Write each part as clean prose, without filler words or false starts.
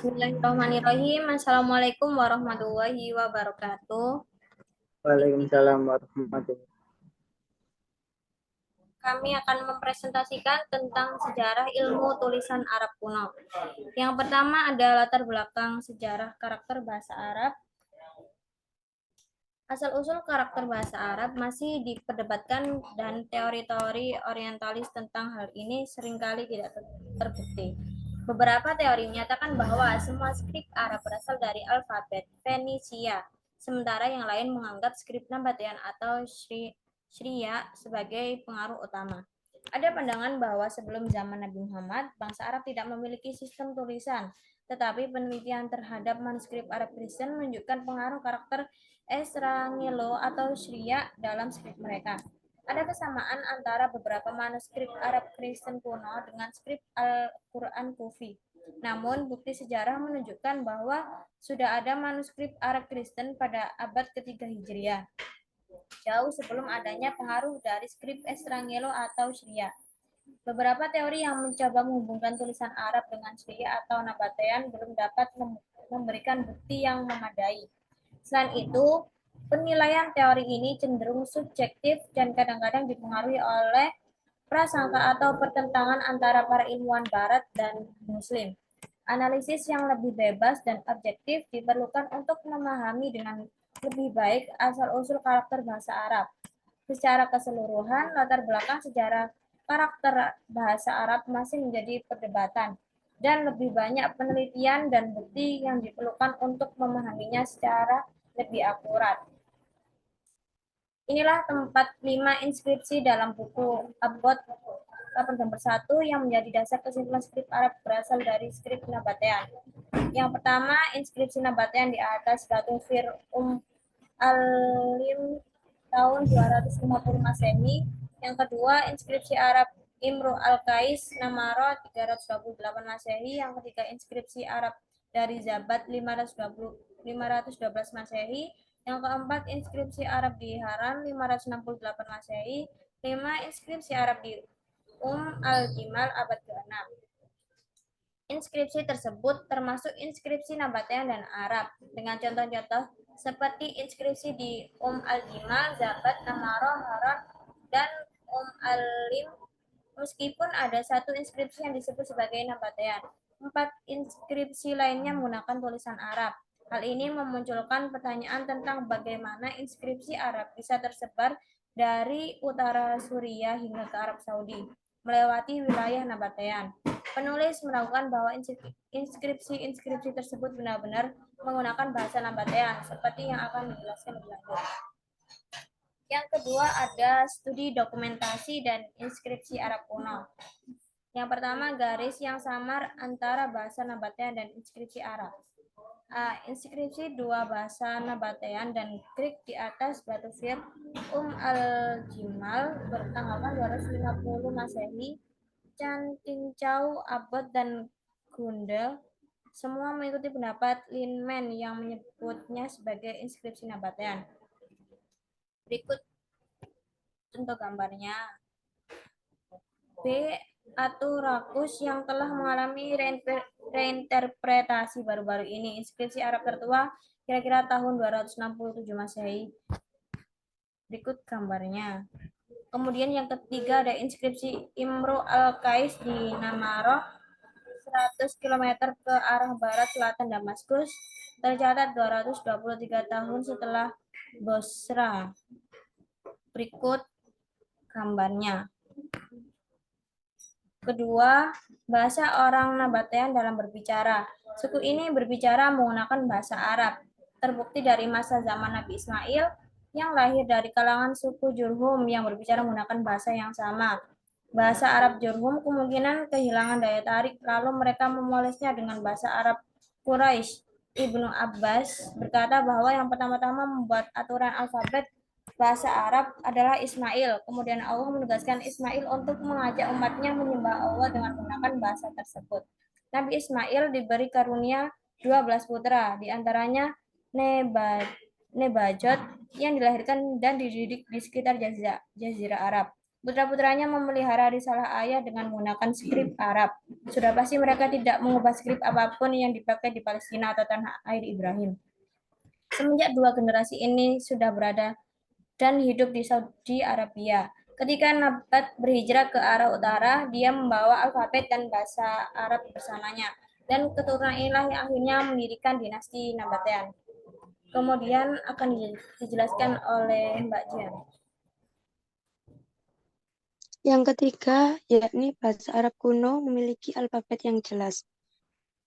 Bismillahirrahmanirrahim. Assalamualaikum warahmatullahi wabarakatuh. Waalaikumsalam warahmatullahi. Kami akan mempresentasikan tentang sejarah ilmu tulisan Arab kuno. Yang pertama ada latar belakang sejarah karakter bahasa Arab. Asal-usul karakter bahasa Arab masih diperdebatkan dan teori-teori orientalis tentang hal ini seringkali tidak terbukti. Beberapa teori menyatakan bahwa semua skrip Arab berasal dari alfabet Fenisia, sementara yang lain menganggap skrip Nabatean atau Syria sebagai pengaruh utama. Ada pandangan bahwa sebelum zaman Nabi Muhammad, bangsa Arab tidak memiliki sistem tulisan, tetapi penelitian terhadap manuskrip Arab Kristen menunjukkan pengaruh karakter Esrangelo atau Syria dalam skrip mereka. Ada kesamaan antara beberapa manuskrip Arab Kristen kuno dengan skrip Al-Quran Kufi. Namun, bukti sejarah menunjukkan bahwa sudah ada manuskrip Arab Kristen pada abad ketiga Hijriah, jauh sebelum adanya pengaruh dari skrip Estrangelo atau Syria. Beberapa teori yang mencoba menghubungkan tulisan Arab dengan Syria atau Nabatean belum dapat memberikan bukti yang memadai. Selain itu, penilaian teori ini cenderung subjektif dan kadang-kadang dipengaruhi oleh prasangka atau pertentangan antara para ilmuwan Barat dan Muslim. Analisis yang lebih bebas dan objektif diperlukan untuk memahami dengan lebih baik asal-usul karakter bahasa Arab. Secara keseluruhan, latar belakang sejarah karakter bahasa Arab masih menjadi perdebatan, dan lebih banyak penelitian dan bukti yang diperlukan untuk memahaminya secara lebih akurat. Inilah tempat 5 inskripsi dalam buku Abot 8 gambar 1 yang menjadi dasar kesimpulan skrip Arab berasal dari skrip Nabatean. Yang pertama, inskripsi Nabatean di atas batu Fir Alim tahun 250 Masehi. Yang kedua, inskripsi Arab Imru Al-Qais Namaro 328 Masehi. Yang ketiga, inskripsi Arab dari Zabat 512 Masehi. Yang keempat, inskripsi Arab di Haran 568 Masehi. 5. Inskripsi Arab di Al-Jimal abad ke-6. Inskripsi tersebut termasuk inskripsi Nabatean dan Arab, dengan contoh-contoh seperti inskripsi di Al-Jimal, Zabat, Namaro, Haran, dan Al-Lim. Meskipun ada satu inskripsi yang disebut sebagai Nabatean, 4 inskripsi lainnya menggunakan tulisan Arab. Hal ini memunculkan pertanyaan tentang bagaimana inskripsi Arab bisa tersebar dari utara Suriah hingga ke Arab Saudi, melewati wilayah Nabatean. Penulis meragukan bahwa inskripsi-inskripsi tersebut benar-benar menggunakan bahasa Nabatean, seperti yang akan dijelaskan lebih lanjut. Yang kedua ada studi dokumentasi dan inskripsi Arab kuno. Yang pertama, garis yang samar antara bahasa Nabatean dan inskripsi Arab. Inskripsi dua bahasa Nabatean dan Greek di atas batu Fir Al-Jimal bertanggalkan 250 Masehi. Cantincau, Abbot, dan Gundel semua mengikuti pendapat Linman yang menyebutnya sebagai inskripsi Nabatean. Berikut contoh gambarnya. B. Aturakus yang telah mengalami reinterpretasi baru-baru ini. Inskripsi Arab tertua kira-kira tahun 267 Masehi. Berikut gambarnya. Kemudian yang ketiga ada inskripsi Imru Al-Qais di Namaro 100 km ke arah barat selatan Damaskus, tercatat 223 tahun setelah Bosra. Berikut gambarnya. Kedua, bahasa orang Nabatean dalam berbicara. Suku ini berbicara menggunakan bahasa Arab. Terbukti dari masa zaman Nabi Ismail yang lahir dari kalangan suku Jurhum yang berbicara menggunakan bahasa yang sama. Bahasa Arab Jurhum kemungkinan kehilangan daya tarik, lalu mereka memolesnya dengan bahasa Arab Quraisy. Ibnu Abbas berkata bahwa yang pertama-tama membuat aturan alfabet bahasa Arab adalah Ismail. Kemudian Allah menugaskan Ismail untuk mengajak umatnya menyembah Allah dengan menggunakan bahasa tersebut. Nabi Ismail diberi karunia 12 putra, diantaranya Nebajot yang dilahirkan dan dididik di sekitar Jazirah Arab. Putra-putranya memelihara risalah ayah dengan menggunakan skrip Arab. Sudah pasti mereka tidak mengubah skrip apapun yang dipakai di Palestina atau tanah air Ibrahim. Semenjak dua generasi ini sudah berada dan hidup di Saudi Arabia. Ketika Nabat berhijrah ke arah utara, dia membawa alfabet dan bahasa Arab bersamanya. Dan keturunan inilah yang akhirnya mendirikan dinasti Nabatean. Kemudian akan dijelaskan oleh Mbak Jian. Yang ketiga, yakni bahasa Arab kuno memiliki alfabet yang jelas.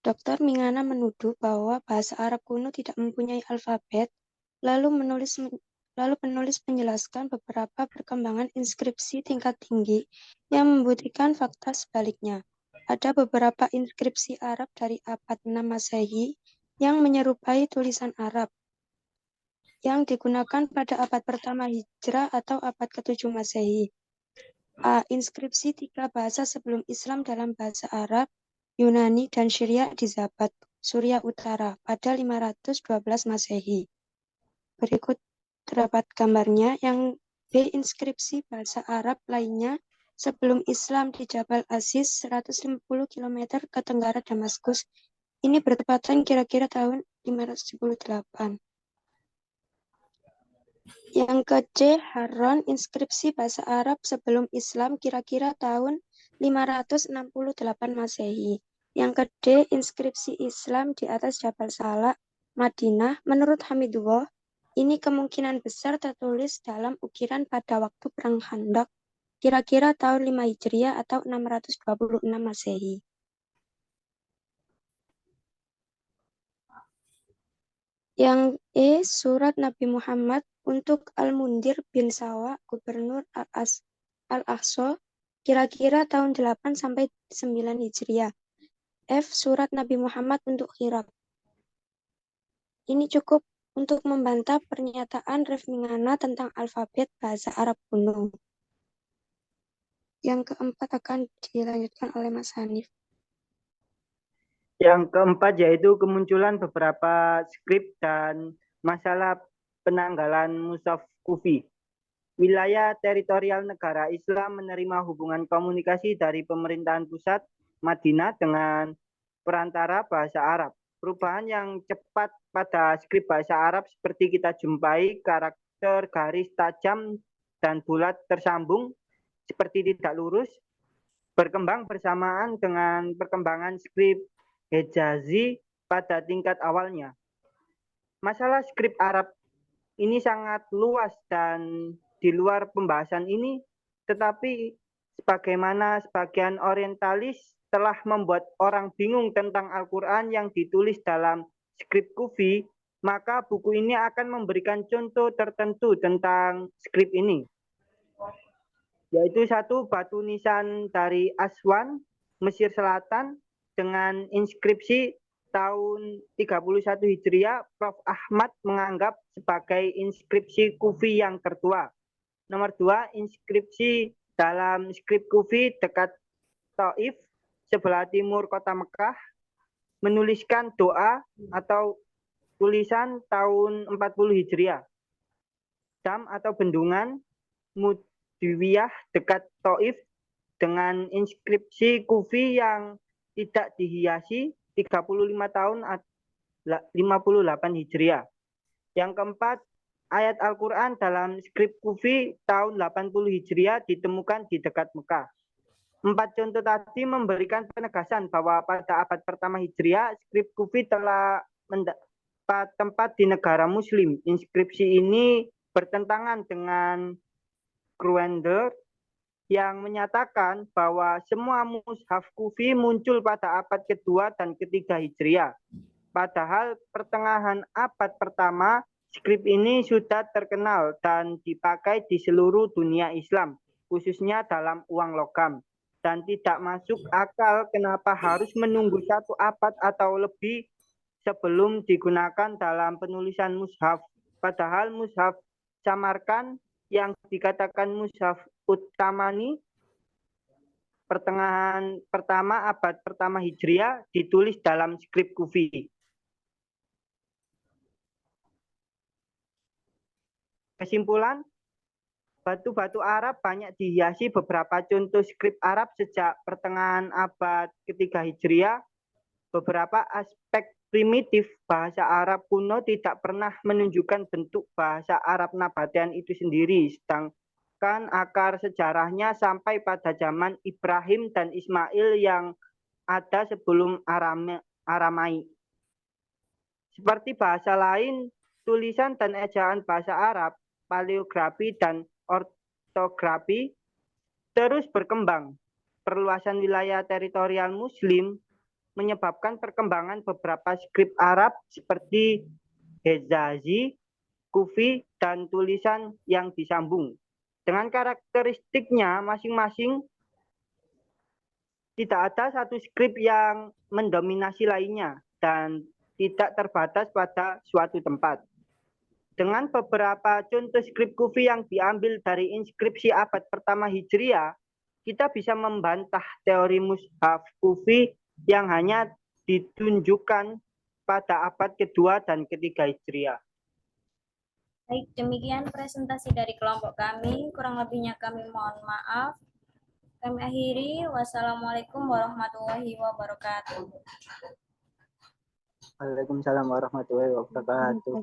Dr. Mingana menuduh bahwa bahasa Arab kuno tidak mempunyai alfabet, lalu penulis menjelaskan beberapa perkembangan inskripsi tingkat tinggi yang membuktikan fakta sebaliknya. Ada beberapa inskripsi Arab dari abad 6 Masehi yang menyerupai tulisan Arab yang digunakan pada abad pertama Hijrah atau abad ke-7 Masehi. Inskripsi tiga bahasa sebelum Islam dalam bahasa Arab, Yunani, dan Syria di Zabat, Suriah Utara pada 512 Masehi. Berikut terdapat gambarnya. Yang B. Inskripsi bahasa Arab lainnya sebelum Islam di Jabal Aziz 150 km ke tenggara Damaskus. Ini bertepatan kira-kira tahun 578. Yang ke C. Harran, inskripsi bahasa Arab sebelum Islam kira-kira tahun 568 Masehi. Yang ke D. Inskripsi Islam di atas Jabal Salak, Madinah. Menurut Hamidullah, ini kemungkinan besar tertulis dalam ukiran pada waktu Perang Khandaq, kira-kira tahun 5 Hijriah atau 626 Masehi. Yang E. Surat Nabi Muhammad untuk Al-Mundhir bin Sawa, Gubernur Al-Aqsa, kira-kira tahun 8 sampai 9 Hijriah. F. Surat Nabi Muhammad untuk Hiraq. Ini cukup untuk membantah pernyataan Ref Mingana tentang alfabet bahasa Arab kuno. Yang keempat akan dilanjutkan oleh Mas Hanif. Yang keempat yaitu kemunculan beberapa skrip dan masalah penanggalan mushaf kufi. Wilayah teritorial negara Islam menerima hubungan komunikasi dari pemerintahan pusat Madinah dengan perantara bahasa Arab. Perubahan yang cepat pada skrip bahasa Arab seperti kita jumpai karakter garis tajam dan bulat tersambung seperti tidak lurus berkembang bersamaan dengan perkembangan skrip Hejazi pada tingkat awalnya. Masalah skrip Arab ini sangat luas dan di luar pembahasan ini, tetapi sebagaimana sebagian orientalis telah membuat orang bingung tentang Al-Quran yang ditulis dalam skrip kufi, maka buku ini akan memberikan contoh tertentu tentang skrip ini. Yaitu satu, batu nisan dari Aswan, Mesir Selatan, dengan inskripsi tahun 31 Hijriah, Prof. Ahmad menganggap sebagai inskripsi kufi yang tertua. Nomor 2, inskripsi dalam skrip kufi dekat Taif, sebelah timur kota Mekah, menuliskan doa atau tulisan tahun 40 Hijriah. Dam atau bendungan Mudwiyah dekat Taif dengan inskripsi kufi yang tidak dihiasi 35 tahun 58 Hijriah. Yang keempat, ayat Al-Quran dalam skrip kufi tahun 80 Hijriah ditemukan di dekat Mekah. 4 contoh tadi memberikan penegasan bahwa pada abad pertama Hijriah, skrip kufi telah mendapat tempat di negara Muslim. Inskripsi ini bertentangan dengan Gruender yang menyatakan bahwa semua mushaf kufi muncul pada abad kedua dan ketiga Hijriah. Padahal pertengahan abad pertama, skrip ini sudah terkenal dan dipakai di seluruh dunia Islam, khususnya dalam uang logam. Dan tidak masuk akal kenapa harus menunggu satu abad atau lebih sebelum digunakan dalam penulisan mushaf. Padahal mushaf Samarkand yang dikatakan mushaf Utamani pertengahan pertama abad pertama Hijriah ditulis dalam skrip kufi. Kesimpulan, Batu-batu Arab banyak dihiasi beberapa contoh skrip Arab sejak pertengahan abad ketiga Hijriah. Beberapa aspek primitif bahasa Arab kuno tidak pernah menunjukkan bentuk bahasa Arab nabatian itu sendiri, sedangkan akar sejarahnya sampai pada zaman Ibrahim dan Ismail yang ada sebelum Aramaik. Seperti bahasa lain, tulisan dan ejaan bahasa Arab, paleografi dan ortografi terus berkembang. Perluasan wilayah teritorial Muslim menyebabkan perkembangan beberapa skrip Arab seperti Hejazi, Kufi, dan tulisan yang disambung. Dengan karakteristiknya masing-masing, tidak ada satu skrip yang mendominasi lainnya dan tidak terbatas pada suatu tempat. Dengan beberapa contoh skrip Kufi yang diambil dari inskripsi abad pertama Hijriah, kita bisa membantah teori mushaf Kufi yang hanya ditunjukkan pada abad kedua dan ketiga Hijriah. Baik, demikian presentasi dari kelompok kami. Kurang lebihnya kami mohon maaf. Kami akhiri. Wassalamualaikum warahmatullahi wabarakatuh. Waalaikumsalam warahmatullahi wabarakatuh.